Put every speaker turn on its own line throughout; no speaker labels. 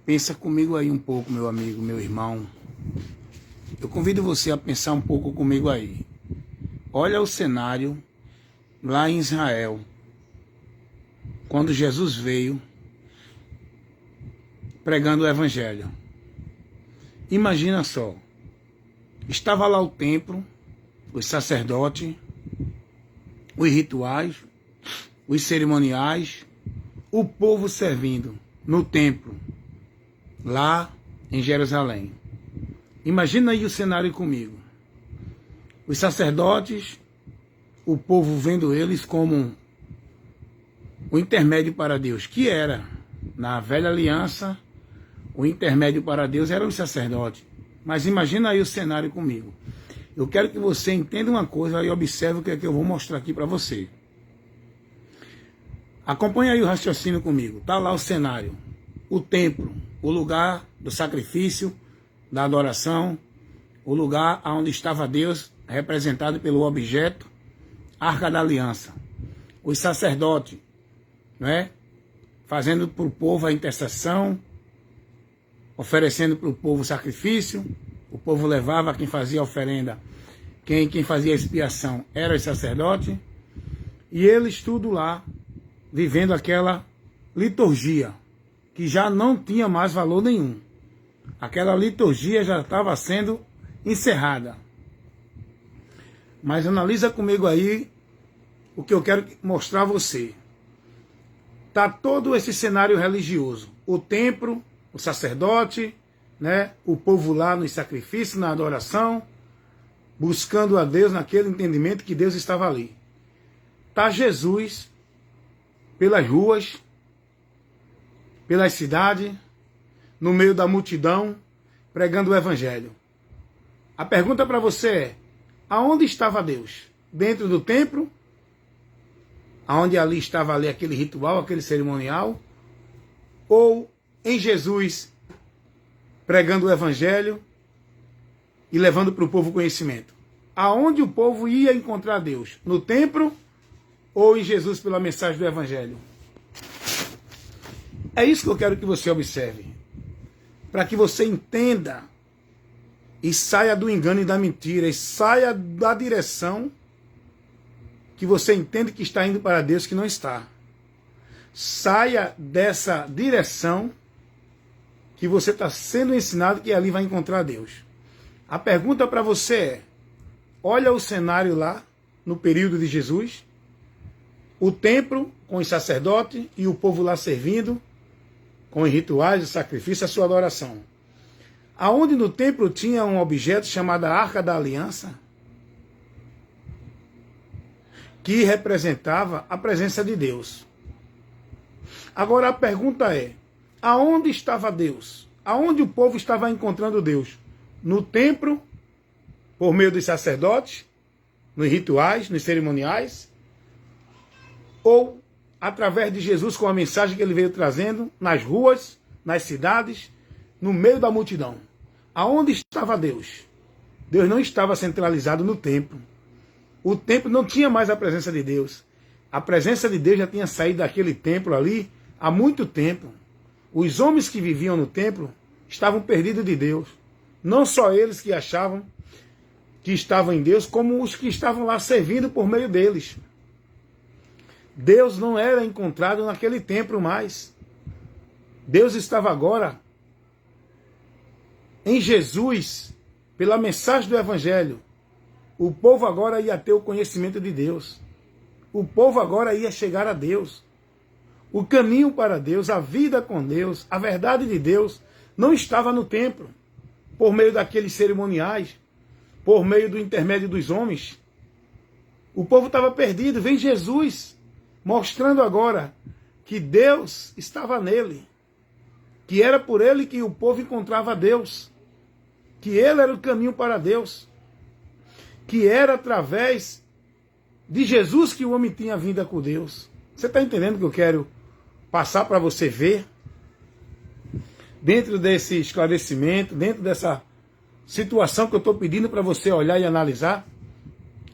Pensa comigo aí um pouco, meu amigo, meu irmão. Eu convido você a pensar um pouco comigo aí. Olha o cenário lá em Israel, quando Jesus veio pregando o evangelho. Imagina só, estava lá o templo, os sacerdotes, os rituais, os cerimoniais, o povo servindo no templo, lá em Jerusalém. Imagina aí o cenário comigo. Os sacerdotes, o povo vendo eles como o intermédio para Deus, que era, na velha aliança, o intermédio para Deus era o sacerdote. Mas imagina aí o cenário comigo. Eu quero que você entenda uma coisa e observe o que é que eu vou mostrar aqui para você. Acompanhe aí o raciocínio comigo. Está lá o cenário. O templo, o lugar do sacrifício, da adoração, o lugar onde estava Deus, representado pelo objeto, Arca da Aliança. Os sacerdotes, né, fazendo para o povo a intercessão, oferecendo para o povo o sacrifício, o povo levava, quem fazia a oferenda, quem fazia a expiação era o sacerdote, e eles tudo lá, vivendo aquela liturgia, que já não tinha mais valor nenhum. Aquela liturgia já estava sendo encerrada. Mas analisa comigo aí o que eu quero mostrar a você. Está todo esse cenário religioso. O templo, o sacerdote, né, o povo lá nos sacrifícios, na adoração, buscando a Deus naquele entendimento que Deus estava ali. Está Jesus pelas ruas, pelas cidades, no meio da multidão, pregando o evangelho. A pergunta para você é: aonde estava Deus? Dentro do templo? Aonde ali estava ali aquele ritual, aquele cerimonial? Ou em Jesus, pregando o evangelho e levando para o povo conhecimento? Aonde o povo ia encontrar Deus? No templo ou em Jesus pela mensagem do evangelho? É isso que eu quero que você observe. Para que você entenda e saia do engano e da mentira, e saia da direção que você entende que está indo para Deus, que não está. Saia dessa direção que você está sendo ensinado que ali vai encontrar Deus. A pergunta para você é: olha o cenário lá, no período de Jesus, o templo com os sacerdotes e o povo lá servindo, com os rituais, o sacrifício, a sua adoração. Aonde no templo tinha um objeto chamado Arca da Aliança, que representava a presença de Deus. Agora a pergunta é: aonde estava Deus? Aonde o povo estava encontrando Deus? No templo, por meio dos sacerdotes, nos rituais, nos cerimoniais, ou através de Jesus com a mensagem que ele veio trazendo, nas ruas, nas cidades, no meio da multidão? Aonde estava Deus? Deus não estava centralizado no templo. O templo não tinha mais a presença de Deus. A presença de Deus já tinha saído daquele templo ali há muito tempo. Os homens que viviam no templo estavam perdidos de Deus. Não só eles que achavam que estavam em Deus, como os que estavam lá servindo por meio deles. Deus não era encontrado naquele templo mais. Deus estava agora em Jesus, pela mensagem do evangelho. O povo agora ia ter o conhecimento de Deus. O povo agora ia chegar a Deus. O caminho para Deus, a vida com Deus, a verdade de Deus, não estava no templo, por meio daqueles cerimoniais, por meio do intermédio dos homens. O povo estava perdido. Vem Jesus, mostrando agora que Deus estava nele, que era por ele que o povo encontrava Deus, que ele era o caminho para Deus, que era através de Jesus que o homem tinha vida com Deus. Você está entendendo o que eu quero passar para você ver? Dentro desse esclarecimento, dentro dessa situação que eu estou pedindo para você olhar e analisar,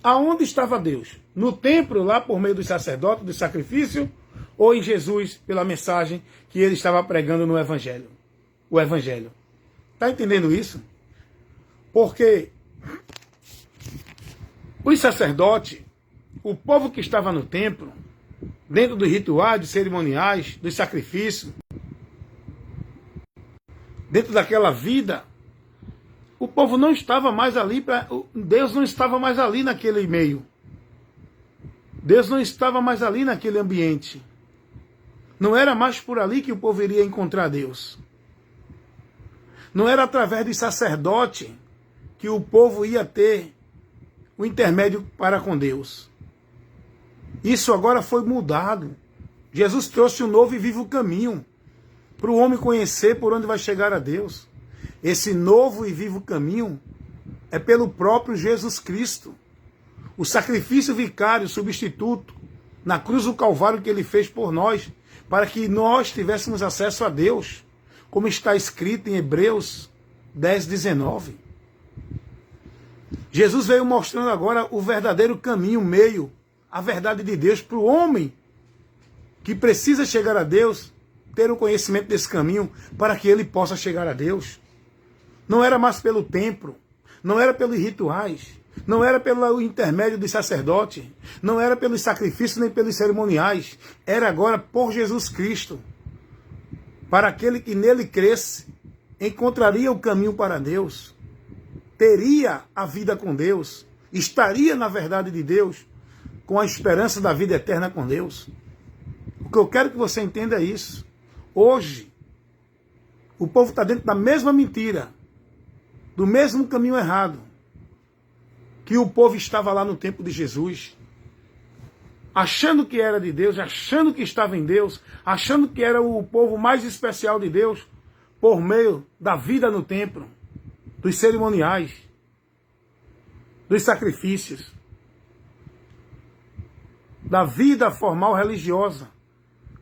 aonde estava Deus? No templo, lá por meio dos sacerdotes, do sacrifício, ou em Jesus, pela mensagem que ele estava pregando no Evangelho? o evangelho. Está entendendo isso? Porque os sacerdotes, o povo que estava no templo, dentro dos rituais, dos cerimoniais, dos sacrifícios, dentro daquela vida, o povo não estava mais ali, Deus não estava mais ali naquele meio. Deus não estava mais ali naquele ambiente. Não era mais por ali que o povo iria encontrar Deus. Não era através do sacerdote que o povo ia ter o intermédio para com Deus. Isso agora foi mudado. Jesus trouxe um novo e vivo caminho para o homem conhecer por onde vai chegar a Deus. Esse novo e vivo caminho é pelo próprio Jesus Cristo. O sacrifício vicário, substituto, na cruz do Calvário que ele fez por nós, para que nós tivéssemos acesso a Deus, como está escrito em Hebreus 10:19. Jesus veio mostrando agora o verdadeiro caminho, o meio, a verdade de Deus para o homem que precisa chegar a Deus, ter o conhecimento desse caminho para que ele possa chegar a Deus. Não era mais pelo templo, não era pelos rituais, não era pelo intermédio dos sacerdotes, não era pelos sacrifícios nem pelos cerimoniais, era agora por Jesus Cristo. Para aquele que nele cresce, encontraria o caminho para Deus, teria a vida com Deus, estaria na verdade de Deus, com a esperança da vida eterna com Deus. O que eu quero que você entenda é isso. Hoje, o povo está dentro da mesma mentira, do mesmo caminho errado, que o povo estava lá no tempo de Jesus, achando que era de Deus, achando que estava em Deus, achando que era o povo mais especial de Deus, por meio da vida no templo, dos cerimoniais, dos sacrifícios, da vida formal religiosa,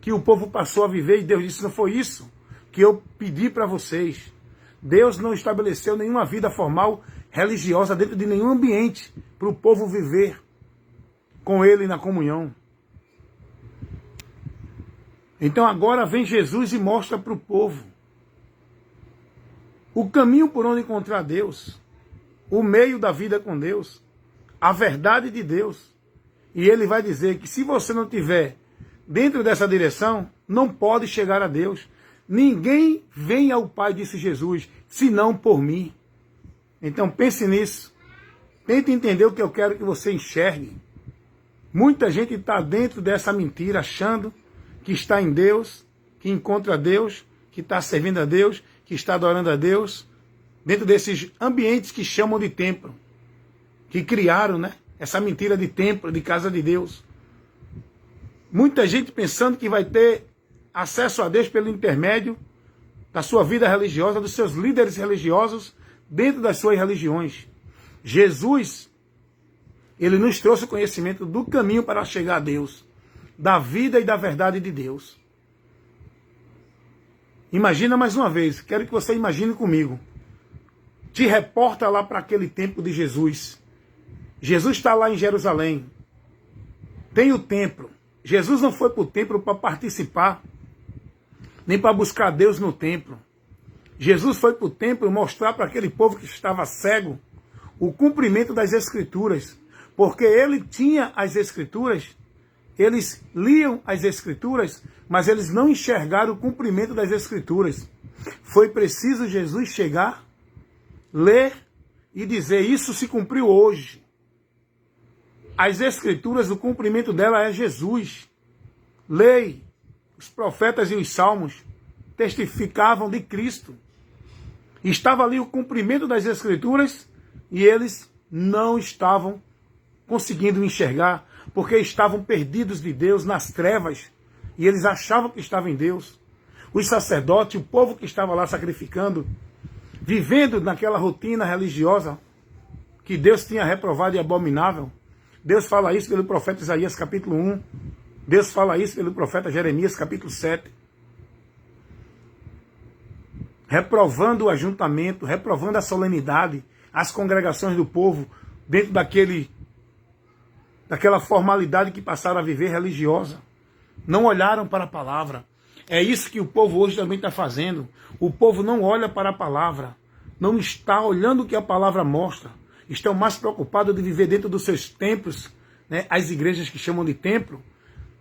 que o povo passou a viver, e Deus disse: não foi isso que eu pedi para vocês. Deus não estabeleceu nenhuma vida formal religiosa dentro de nenhum ambiente para o povo viver com ele na comunhão. Então agora vem Jesus e mostra para o povo o caminho por onde encontrar Deus, o meio da vida com Deus, a verdade de Deus. E ele vai dizer que se você não tiver dentro dessa direção, não pode chegar a Deus. Ninguém vem ao Pai, disse Jesus, senão por mim. Então pense nisso. Tente entender o que eu quero que você enxergue. Muita gente está dentro dessa mentira, achando que está em Deus, que encontra Deus, que está servindo a Deus, que está adorando a Deus, dentro desses ambientes que chamam de templo, que criaram, né, essa mentira de templo, de casa de Deus. Muita gente pensando que vai ter acesso a Deus pelo intermédio da sua vida religiosa, dos seus líderes religiosos, dentro das suas religiões. Jesus, ele nos trouxe o conhecimento do caminho para chegar a Deus, da vida e da verdade de Deus. Imagina mais uma vez, quero que você imagine comigo. Te reporta lá para aquele tempo de Jesus. Jesus está lá em Jerusalém. Tem o templo. Jesus não foi para o templo para participar, nem para buscar Deus no templo. Jesus foi para o templo mostrar para aquele povo que estava cego o cumprimento das Escrituras. Porque ele tinha as Escrituras, eles liam as Escrituras, mas eles não enxergaram o cumprimento das Escrituras. Foi preciso Jesus chegar, ler e dizer: isso se cumpriu hoje. As Escrituras, o cumprimento dela é Jesus. Lei, os profetas e os salmos testificavam de Cristo. Estava ali o cumprimento das Escrituras e eles não estavam conseguindo enxergar, porque estavam perdidos de Deus nas trevas e eles achavam que estavam em Deus. Os sacerdotes, o povo que estava lá sacrificando, vivendo naquela rotina religiosa que Deus tinha reprovado e abominável. Deus fala isso pelo profeta Isaías capítulo 1. Deus fala isso pelo profeta Jeremias capítulo 7. Reprovando o ajuntamento, reprovando a solenidade, as congregações do povo, dentro daquela formalidade que passaram a viver religiosa. Não olharam para a palavra. É isso que o povo hoje também está fazendo. O povo não olha para a palavra, não está olhando o que a palavra mostra. Estão mais preocupados de viver dentro dos seus templos, né? As igrejas que chamam de templo,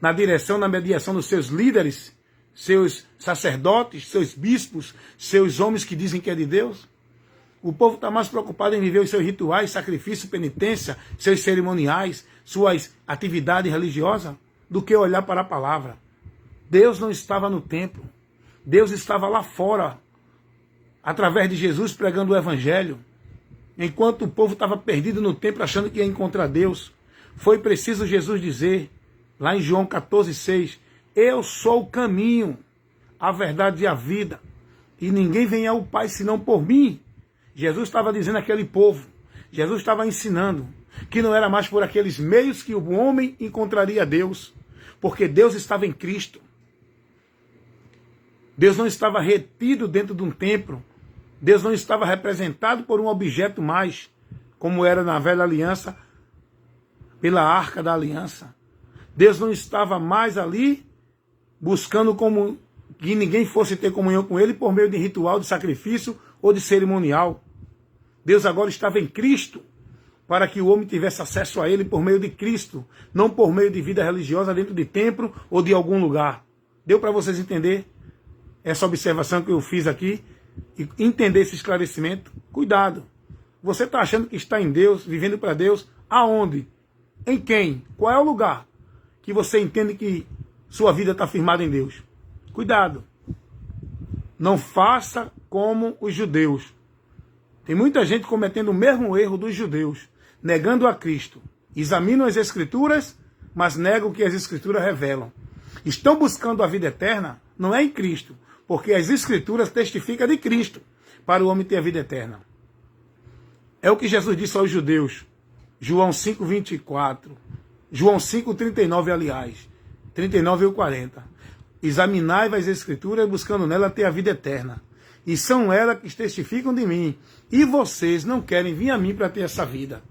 na direção, na mediação dos seus líderes, seus sacerdotes, seus bispos, seus homens que dizem que é de Deus. O povo está mais preocupado em viver os seus rituais, sacrifício, penitência, seus cerimoniais, suas atividades religiosas, do que olhar para a palavra. Deus não estava no templo. Deus estava lá fora, através de Jesus pregando o evangelho. Enquanto o povo estava perdido no templo, achando que ia encontrar Deus, foi preciso Jesus dizer, lá em João 14,6, eu sou o caminho, a verdade e a vida, e ninguém vem ao Pai senão por mim. Jesus estava dizendo àquele povo, Jesus estava ensinando que não era mais por aqueles meios que o homem encontraria Deus, porque Deus estava em Cristo. Deus não estava retido dentro de um templo, Deus não estava representado por um objeto mais, como era na velha aliança, pela arca da aliança. Deus não estava mais ali buscando como que ninguém fosse ter comunhão com ele por meio de ritual, de sacrifício ou de cerimonial. Deus agora estava em Cristo para que o homem tivesse acesso a ele por meio de Cristo, não por meio de vida religiosa dentro de templo ou de algum lugar. Deu para vocês entender essa observação que eu fiz aqui e entender esse esclarecimento? Cuidado. Você está achando que está em Deus, vivendo para Deus, aonde? Em quem? Qual é o lugar que você entende que sua vida está firmada em Deus? Cuidado. Não faça como os judeus. Tem muita gente cometendo o mesmo erro dos judeus, negando a Cristo. Examinam as Escrituras, mas negam o que as Escrituras revelam. Estão buscando a vida eterna, não é em Cristo, porque as Escrituras testificam de Cristo para o homem ter a vida eterna. É o que Jesus disse aos judeus, João 5,24, João 5,39, aliás, 39 e 40. Examinai as Escrituras, buscando nela ter a vida eterna. E são elas que testificam de mim. E vocês não querem vir a mim para ter essa vida.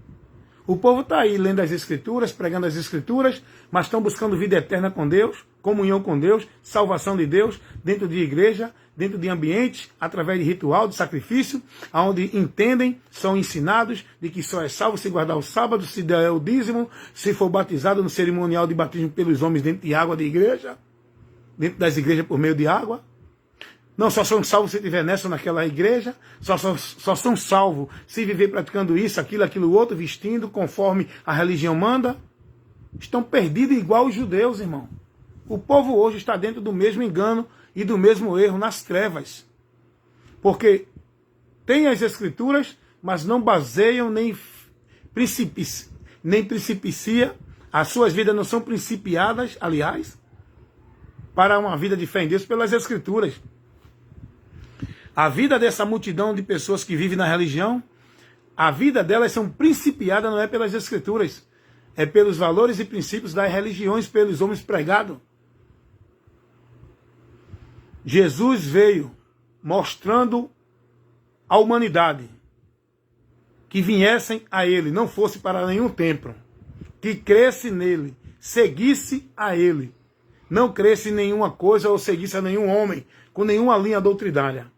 O povo está aí lendo as Escrituras, pregando as Escrituras, mas estão buscando vida eterna com Deus, comunhão com Deus, salvação de Deus, dentro de igreja, dentro de ambiente, através de ritual, de sacrifício, onde entendem, são ensinados de que só é salvo se guardar o sábado, se der o dízimo, se for batizado no cerimonial de batismo pelos homens dentro de água de igreja, dentro das igrejas por meio de água. Não só são salvos se estiver nessa ou naquela igreja, só são salvos se viver praticando isso, aquilo outro, vestindo conforme a religião manda. Estão perdidos igual os judeus, irmão. O povo hoje está dentro do mesmo engano e do mesmo erro, nas trevas. Porque tem as Escrituras, mas não baseiam nem principicia, as suas vidas não são principiadas, aliás, para uma vida de fé em Deus pelas Escrituras. A vida dessa multidão de pessoas que vivem na religião, a vida delas são principiadas não é pelas Escrituras, é pelos valores e princípios das religiões, pelos homens pregados. Jesus veio mostrando à humanidade que viessem a ele, não fosse para nenhum templo, que cresce nele, seguisse a ele, não cresce em nenhuma coisa ou seguisse a nenhum homem, com nenhuma linha doutrinária.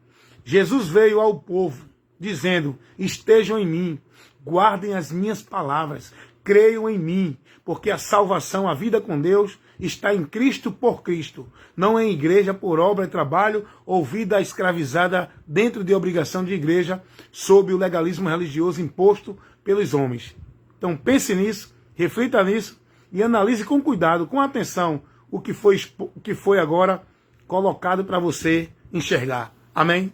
Jesus veio ao povo, dizendo, estejam em mim, guardem as minhas palavras, creiam em mim, porque a salvação, a vida com Deus, está em Cristo por Cristo, não em igreja por obra e trabalho, ou vida escravizada dentro de obrigação de igreja, sob o legalismo religioso imposto pelos homens. Então pense nisso, reflita nisso, e analise com cuidado, com atenção, o que foi agora colocado para você enxergar. Amém?